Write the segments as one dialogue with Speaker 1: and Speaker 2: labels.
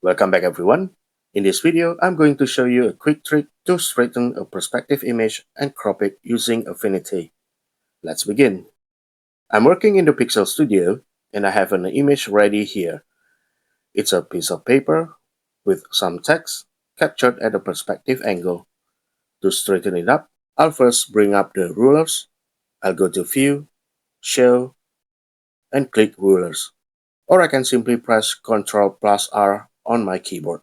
Speaker 1: Welcome back everyone. In this video, I'm going to show you a quick trick to straighten a perspective image and crop it using Affinity. Let's begin. I'm working in the Pixel Studio and I have an image ready here. It's a piece of paper with some text captured at a perspective angle. To straighten it up, I'll first bring up the rulers. I'll go to View, Show, and click Rulers. Or I can simply press Ctrl plus R on my keyboard.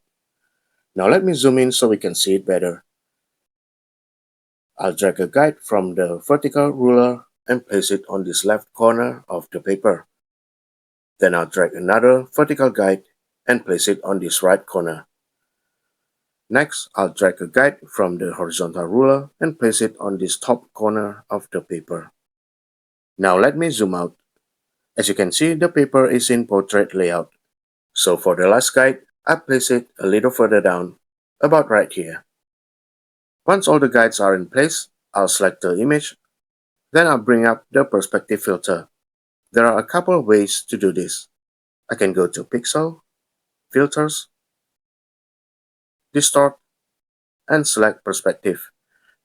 Speaker 1: Now let me zoom in so we can see it better. I'll drag a guide from the vertical ruler and place it on this left corner of the paper. Then I'll drag another vertical guide and place it on this right corner. Next, I'll drag a guide from the horizontal ruler and place it on this top corner of the paper. Now let me zoom out. As you can see, the paper is in portrait layout. So for the last guide, I place it a little further down, about right here. Once all the guides are in place, I'll select the image. Then I'll bring up the perspective filter. There are a couple of ways to do this. I can go to Pixel, Filters, Distort, and select Perspective.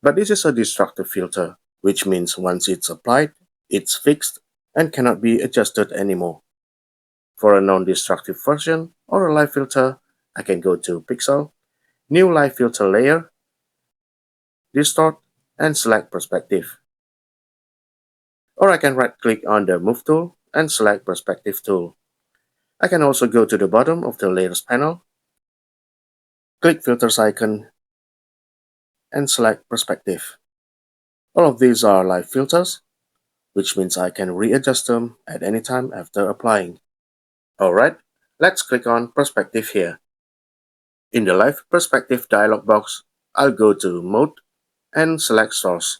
Speaker 1: But this is a destructive filter, which means once it's applied, it's fixed and cannot be adjusted anymore. For a non-destructive version or a live filter, I can go to Pixel, New Live Filter Layer, Distort, and select Perspective. Or I can right-click on the Move tool and select Perspective tool. I can also go to the bottom of the Layers panel, click Filters icon, and select Perspective. All of these are live filters, which means I can readjust them at any time after applying. Alright, let's click on Perspective here. In the Live Perspective dialog box, I'll go to Mode and select Source.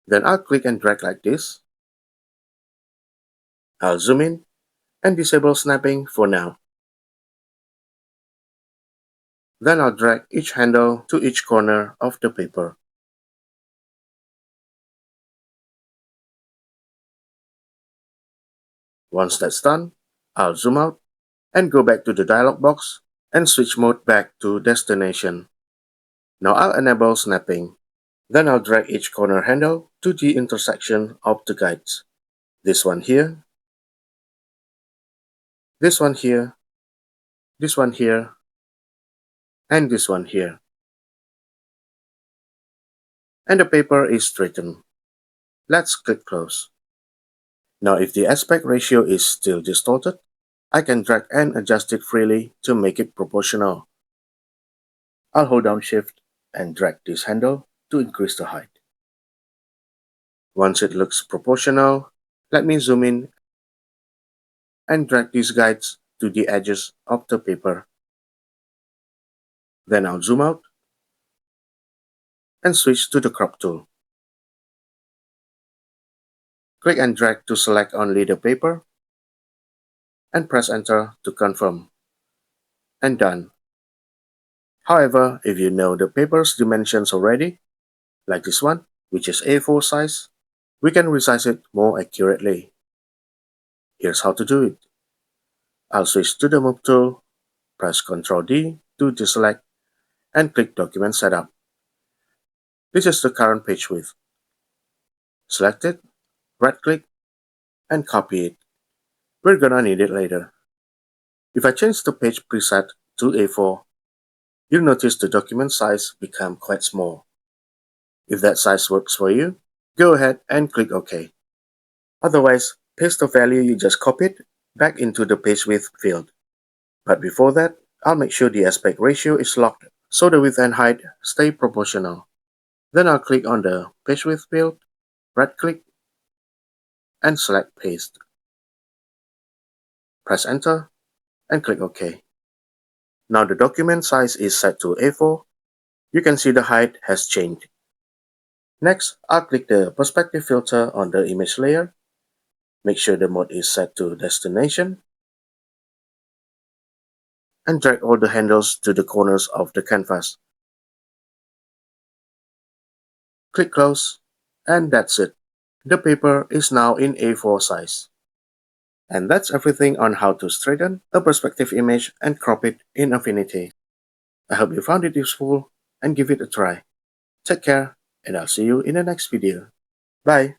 Speaker 1: Then I'll click and drag like this. I'll zoom in and disable snapping for now. Then I'll drag each handle to each corner of the paper. Once that's done, I'll zoom out and go back to the dialog box and switch mode back to destination. Now I'll enable snapping. Then I'll drag each corner handle to the intersection of the guides. This one here, this one here, this one here, and this one here. And the paper is straightened. Let's click close. Now if the aspect ratio is still distorted, I can drag and adjust it freely to make it proportional. I'll hold down Shift and drag this handle to increase the height. Once it looks proportional, let me zoom in and drag these guides to the edges of the paper. Then I'll zoom out and switch to the crop tool. Click and drag to select only the paper and press enter to confirm. And done. However, if you know the paper's dimensions already, like this one, which is A4 size, we can resize it more accurately. Here's how to do it. I'll switch to the Move tool, press Ctrl D to deselect, and click Document Setup. This is the current page width. Select it, right-click, and copy it. We're gonna need it later. If I change the page preset to A4, you'll notice the document size become quite small. If that size works for you, go ahead and click OK. Otherwise, paste the value you just copied back into the page width field. But before that, I'll make sure the aspect ratio is locked so the width and height stay proportional. Then I'll click on the page width field, right-click, and select Paste. Press Enter and click OK. Now the document size is set to A4. You can see the height has changed. Next, I'll click the perspective filter on the image layer. Make sure the mode is set to destination. And drag all the handles to the corners of the canvas. Click close, and that's it. The paper is now in A4 size. And that's everything on how to straighten a perspective image and crop it in Affinity. I hope you found it useful and give it a try. Take care, and I'll see you in the next video. Bye!